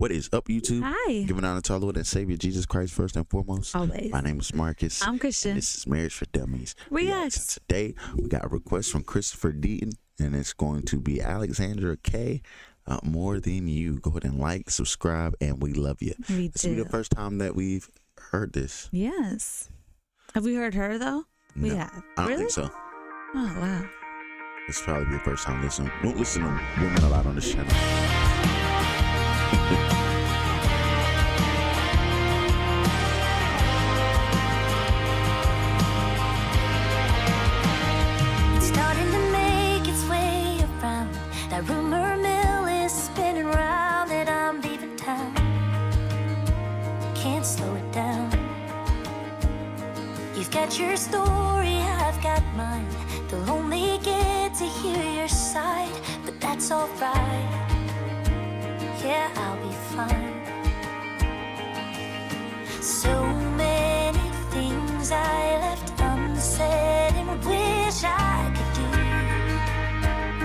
What is up, YouTube? Hi. Giving honor to our Lord and Savior Jesus Christ first and foremost. Always. My name is Marcus. I'm Christian. And this is Marriage for Dummies. Yes. Today we got a request from Christopher Deaton, and it's going to be Alexandra Kay. More Than You. Go ahead and like, subscribe, and we love you. We This do. will be the first time that we've heard this. Yes. Have we heard her though? We No, have. I don't Really? think so. Oh wow. It's probably the first time listening. Don't listen to women a lot on this channel. It's starting to make its way around. That rumor mill is spinning round that I'm leaving town. Can't slow it down. You've got your story, I've got mine. They'll only get to hear your side, but that's alright. Yeah, I'll be fine. So many things I left unsaid and wish I could do.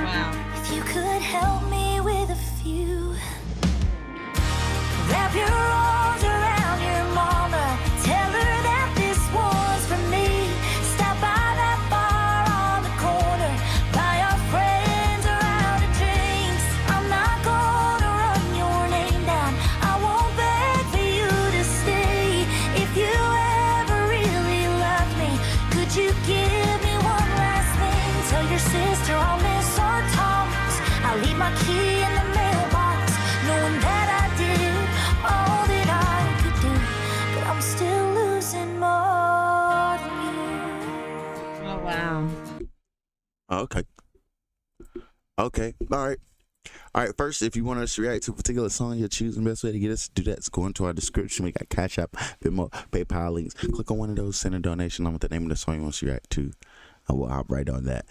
Wow. If you could help me with a few. Wrap your arms around your mama. Tell her that this one's for me. Stop by that bar on the corner. Buy our friends a round of drinks. I'm not gonna run your name down. I won't beg for you to stay. If you ever really love me, could you give me one last thing? Tell your sister I'll miss our talks. I'll leave my key in the mailbox, knowing that I did all that I could do, but I'm still losing more than you. Oh wow. Okay. Okay. All right. All right. First, if you want us to react to a particular song you're choosing, the best way to get us to do that is go into our description. We got Cash App, Venmo, PayPal links. Click on one of those, send a donation along with the name of the song you want us to react to. I will hop right on that.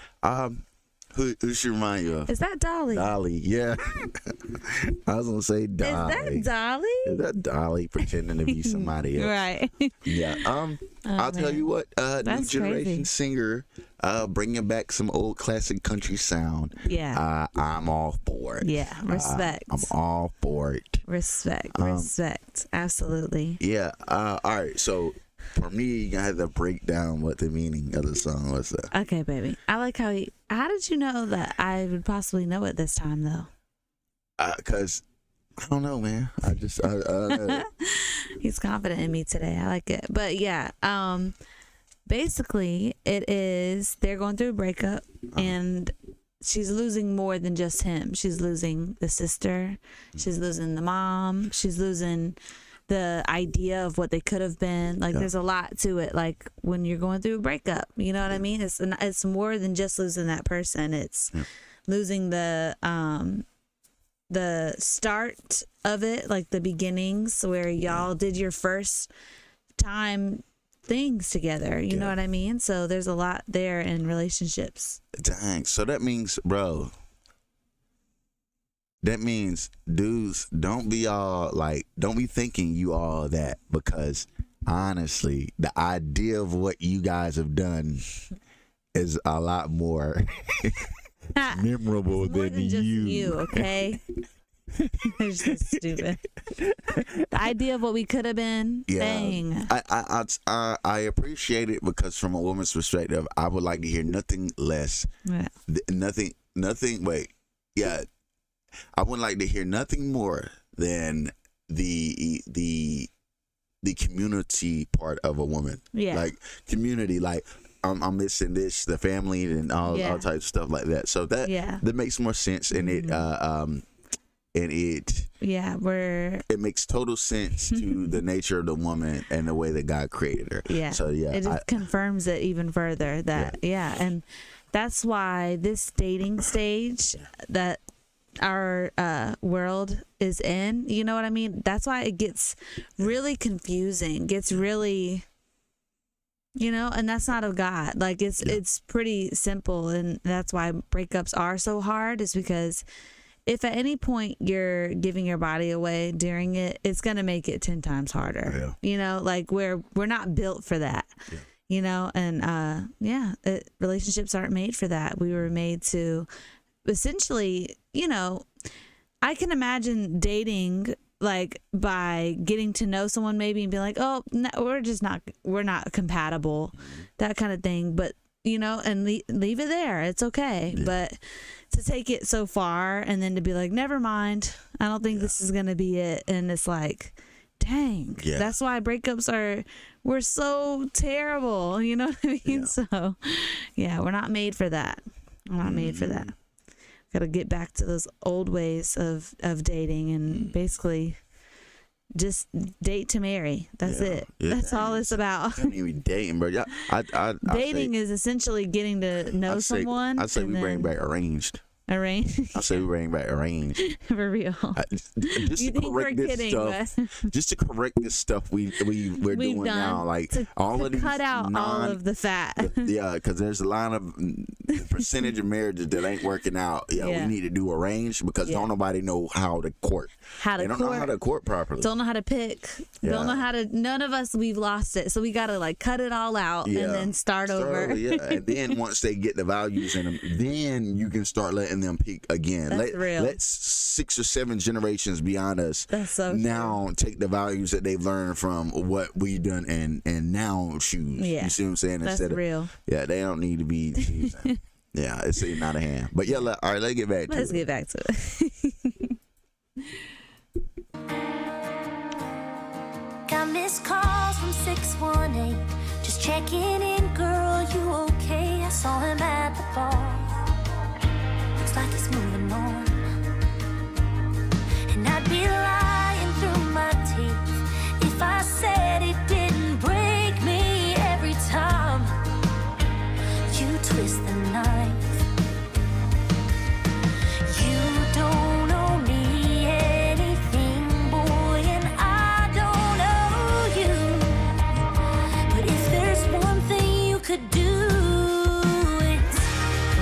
Who should remind you of? Is that Dolly? Dolly, yeah. I was gonna say Dolly. Is that Dolly? Is that Dolly pretending to be somebody else? Right. Yeah. I'll tell man. you what. New That's generation crazy. singer, bringing back some old classic country sound. Yeah. I'm all for it. Yeah. Respect. I'm all for it. Respect. Respect. Absolutely. Yeah. All right. So for me, you gotta have to break down what the meaning of the song was. Okay, baby. I like how how did you know that I would possibly know it this time though? Cause I don't know, man. I just He's confident in me today. I like it. But yeah, basically it is they're going through a breakup and she's losing more than just him. She's losing the sister, she's losing the mom, she's losing the idea of what they could have been. Like there's a lot to it. Like when you're going through a breakup, you know what I mean? It's more than just losing that person. It's losing the start of it, like the beginnings where y'all did your first time things together. You know what I mean? So there's a lot there in relationships. Dang. So that means, bro. That means, dudes, don't be thinking you all that, because honestly, the idea of what you guys have done is a lot more memorable It's more than than just you. you, okay? They're so stupid. The idea of what we could have been. Yeah. Dang. I appreciate it, because from a woman's perspective, I would like to hear nothing less. Yeah. Nothing. Wait. Yeah. I would like to hear nothing more than the community part of a woman. Yeah. Like community, like I'm missing this, the family, and all types of stuff like that. So that makes more sense, and it makes total sense to the nature of the woman and the way that God created her. Yeah. So yeah, it just confirms it even further that and that's why this dating stage that our world is in, you know what I mean? That's why it gets really confusing, gets really, and that's not of God. Like it's pretty simple, and that's why breakups are so hard, is because if at any point you're giving your body away during it, it's going to make it 10 times harder. Like we're not built for that. And relationships aren't made for that. We were made to essentially, I can imagine dating like by getting to know someone maybe and be like, oh, no, we're not compatible, that kind of thing. But and leave it there. It's okay. Yeah. But to take it so far and then to be like, never mind, I don't think this is gonna be it. And it's like, dang, that's why breakups we're so terrible. You know what I mean? Yeah. So we're not made for that. We're not made for that. Got to get back to those old ways of dating and basically just date to marry. That's it. Yeah. That's all it's about. I mean, we dating, bro. Yeah, dating is essentially getting to know someone. I say we bring back arranged. Arranged. I say we bring back arranged. For real. Just you to think we're kidding? Just to correct this stuff we're doing now, like all of these cut out all of the fat. Yeah, because there's a lot of percentage of marriages that ain't working out. Yeah, we need to do arranged because don't nobody know how to court. They don't know how to court properly. Don't know how to pick. Yeah. Don't know how to. None of us, we've lost it. So we got to like cut it all out and then start over. Yeah, and then once they get the values in them, then you can start letting them peak again. That's real. Let 6 or 7 generations beyond us now take the values that they've learned from what we've done and now choose. Yeah. You see what I'm saying? That's real. They don't need to be choosing. Yeah, it's getting out of hand. But all right, let's get back to it. Let's get back to it. Got missed calls from 618. Just checking in, girl, you okay? I saw him at the bar. Looks like he's moving on. And I'd be lying through my teeth if I said it didn't break me every time you twist the knife. You don't owe me anything, boy, and I don't owe you. But if there's one thing you could do, it's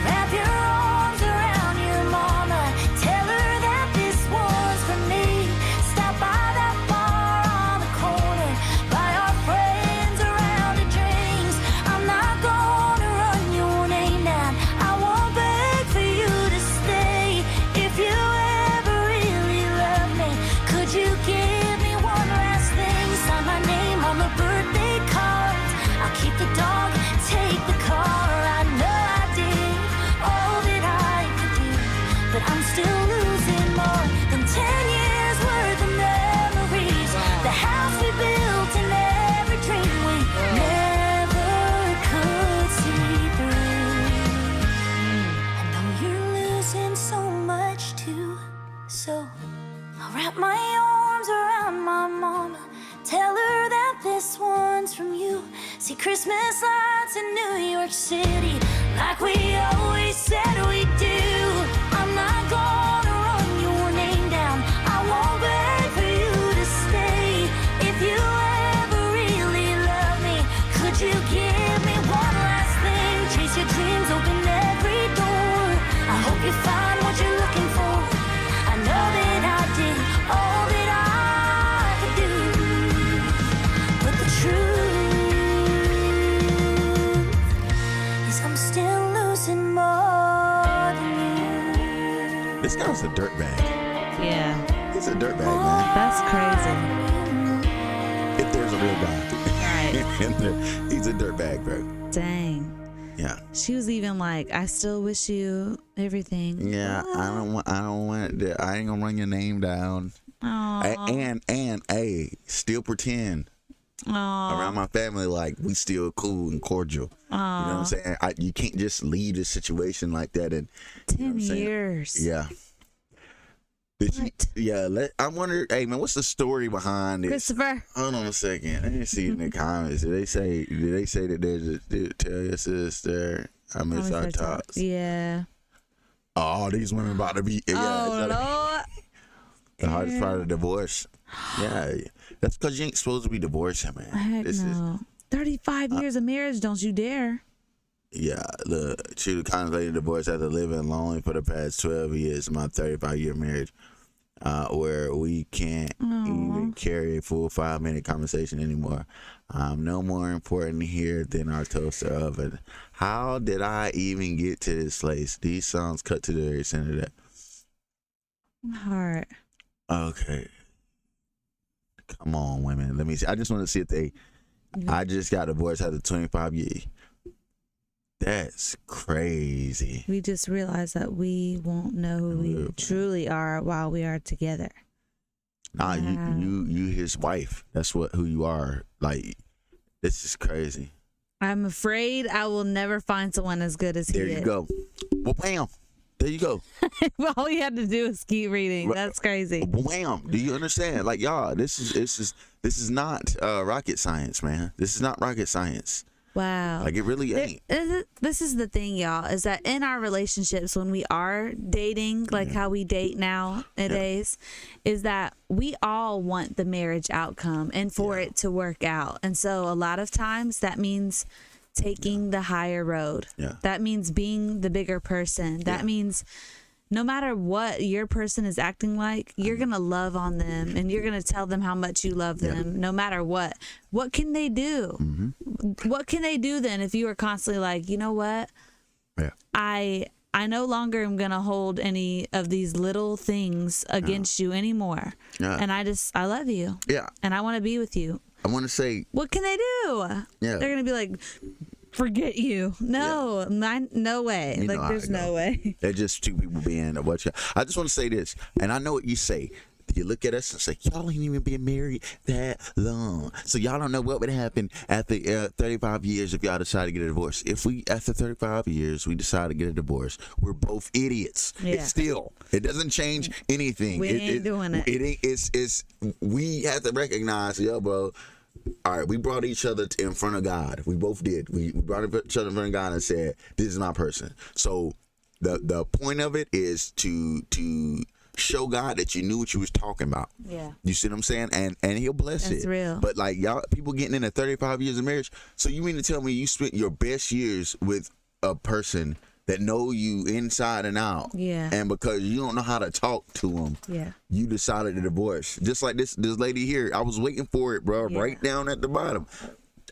wrap your arms around your mama. Tell her that this one's for me. Stop by that bar on the corner. Buy our friends a round of drinks. I'm not gonna run your name down. I won't beg for you to stay. If you ever really love me, could you give me one last thing? Sign my name on the birthday cards. I'll keep the dog, take the car. I know I did all that I could do, but I'm still losing more than 10 years worth of memories. The house we built and every dream we never could see through. I know you're losing so much too, so I'll wrap my arms around my mama. Tell her that this one's from you. See Christmas lights in New York City, like we always said we'd do. I'm not gonna run your name down. I won't beg for you to stay. If you ever really love me, could you give me one last thing? Chase your dreams, open every door. I hope you find what you're looking for. I know that I did all that I could do, but the truth is I'm still losing more than you. This guy's a dirtbag. Yeah. He's a dirtbag, man. That's crazy. If there's a real guy. Right. He's a dirtbag, bro. Dang. Yeah. She was even like, I still wish you everything. Yeah, I don't want I ain't gonna run your name down. Aww. And still pretend around my family like we still cool and cordial. You know what I'm saying? You can't just leave this situation like that. And 10 years. Yeah. I wonder, hey man, what's the story behind this? Christopher. Hold on a second. Let me see in the comments. Did they say that there's a tell your sister I miss our talks? Yeah. Oh, these women about to be Lord. The hardest part of divorce. Yeah. That's because you ain't supposed to be divorcing, man. Heck no. 35 years of marriage, don't you dare. Yeah, she contemplated divorce after living lonely for the past 12 years, my 35-year marriage, where we can't even carry a full 5-minute conversation anymore. I'm no more important here than our toaster oven. How did I even get to this place? These songs cut to the very center of that. Heart. Okay. Come on, women. Let me see. I just want to see if they. I just got divorced after 25 years. That's crazy. We just realized that we won't know who we truly are while we are together. Nah, Wow. you his wife. That's who you are. Like, this is crazy. I'm afraid I will never find someone as good as he There is. you go. Well, bam. There you go. All we had to do is keep reading. That's crazy. Wham! Do you understand? Like, y'all, this is not rocket science, man. This is not rocket science. Wow. Like, it really ain't. This is the thing, y'all, is that in our relationships, when we are dating, like how we date nowadays, is that we all want the marriage outcome and for it to work out. And so a lot of times that means taking the higher road. Yeah. That means being the bigger person. That means no matter what your person is acting like, you're going to love on them and you're going to tell them how much you love them no matter what. What can they do? Mm-hmm. What can they do then if you are constantly like, you know what? Yeah. I no longer am going to hold any of these little things against you anymore. Yeah. And I love you. Yeah. And I want to be with you. I want to say, What can they do? Yeah. They're going to be like, forget you. No, no way. You like, know how there's I no go. way. they're just two people being what you. I just want to say this, and I know what you say. You look at us and say, y'all ain't even been married that long. So y'all don't know what would happen after 35 years if y'all decide to get a divorce. If we, after 35 years, we decide to get a divorce, we're both idiots. Yeah. It doesn't change anything. We ain't doing it. It ain't, it's, we have to recognize, yo, bro, all right, we brought each other in front of God. We both did. We brought each other in front of God and said, this is my person. So the point of it is to show God that you knew what you was talking about. Yeah. You see what I'm saying? And he'll bless That's it. real. But like, y'all, people getting into 35 years of marriage. So you mean to tell me you spent your best years with a person that know you inside and out. Yeah. And because you don't know how to talk to them, you decided to divorce. Just like this lady here. I was waiting for it, bro. Yeah. Right down at the bottom.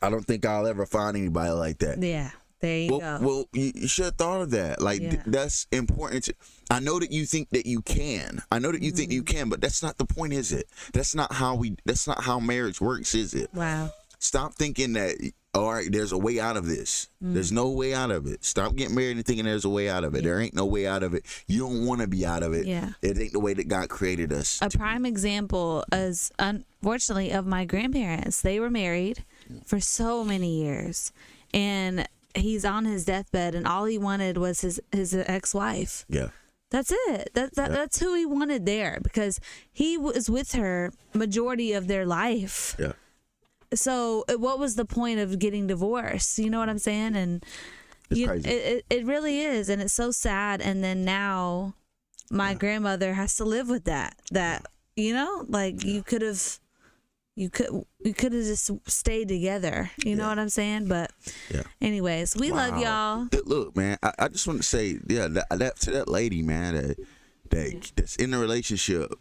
I don't think I'll ever find anybody like that. Yeah. There you go. Well, you should have thought of that. Like, Yeah. that's important. I know that you think that you can. I know that you think you can, but that's not the point, is it? That's not how marriage works, is it? Wow. Stop thinking that, all right, there's a way out of this. There's no way out of it. Stop getting married and thinking there's a way out of it. There ain't no way out of it. You don't want to be out of it. Yeah. It ain't the way that God created us. A prime example is, unfortunately, of my grandparents. They were married for so many years, and he's on his deathbed, and all he wanted was his ex-wife. Yeah. That's it. That's who he wanted there, because he was with her majority of their life. Yeah. So what was the point of getting divorced? You know what I'm saying? And It's crazy. it really is, and it's so sad. And then now my grandmother has to live with that. You know, like you could have just stayed together. You know what I'm saying? But anyways, we love y'all. Look, man, I just want to say, that to that lady, man, that's in a relationship,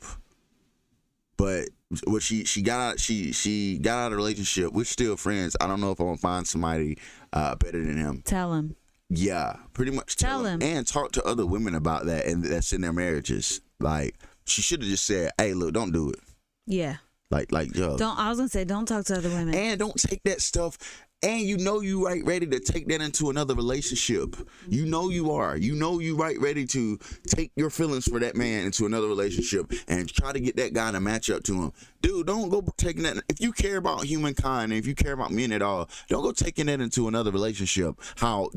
but what she got out of the relationship. We're still friends. I don't know if I'm gonna find somebody better than him. Tell him. Yeah, pretty much Tell him. and talk to other women about that, and that's in their marriages. Like, she should have just said, "Hey, look, don't do it." Yeah. Like, yo. I was gonna say, don't talk to other women. And don't take that stuff. And you right ready to take that into another relationship. You know you are. You know you right ready to take your feelings for that man into another relationship and try to get that guy to match up to him. Dude, don't go taking that. If you care about humankind and if you care about men at all, don't go taking that into another relationship. How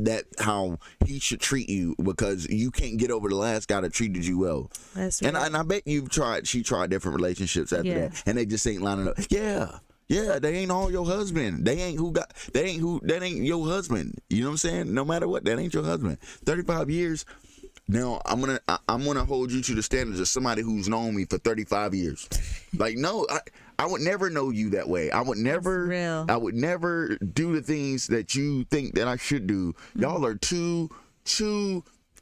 he should treat you because you can't get over the last guy that treated you well. That's And right. I bet she tried different relationships after that, and they just ain't lining up. Yeah, they ain't all your husband. That ain't your husband. You know what I'm saying? No matter what, that ain't your husband. 35 years. Now I'm gonna hold you to the standards of somebody who's known me for 35 years. Like, no, I would never know you that way. I would never. real. I would never do the things that you think that I should do. Y'all are too.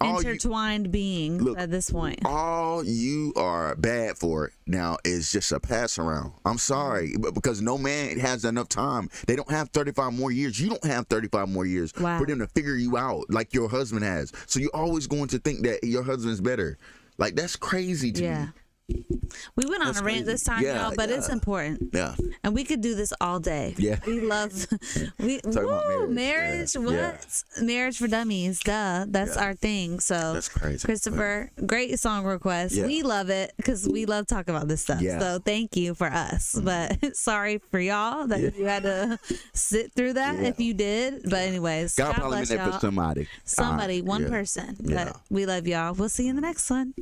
Intertwined beings at this point. All you are bad for now is just a pass around. I'm sorry, but because no man has enough time. They don't have 35 more years. You don't have 35 more years for them to figure you out like your husband has. So you're always going to think that your husband's better. Like, that's crazy to me. We went on That's a rant crazy. this time, Yeah, y'all, but it's yeah. important. Yeah. And we could do this all day. Yeah. We love Talking about marriage. marriage. What? Yeah. Marriage for dummies. Duh. That's Yeah. our thing. So That's crazy. Christopher, great song request. Yeah. We love it because we love talking about this stuff. Yeah. So thank you for us. But sorry for y'all that you had to sit through that if you did. But anyways, God God probably bless meant that y'all. for somebody. Somebody, one Yeah. person. Yeah. But we love y'all. We'll see you in the next one.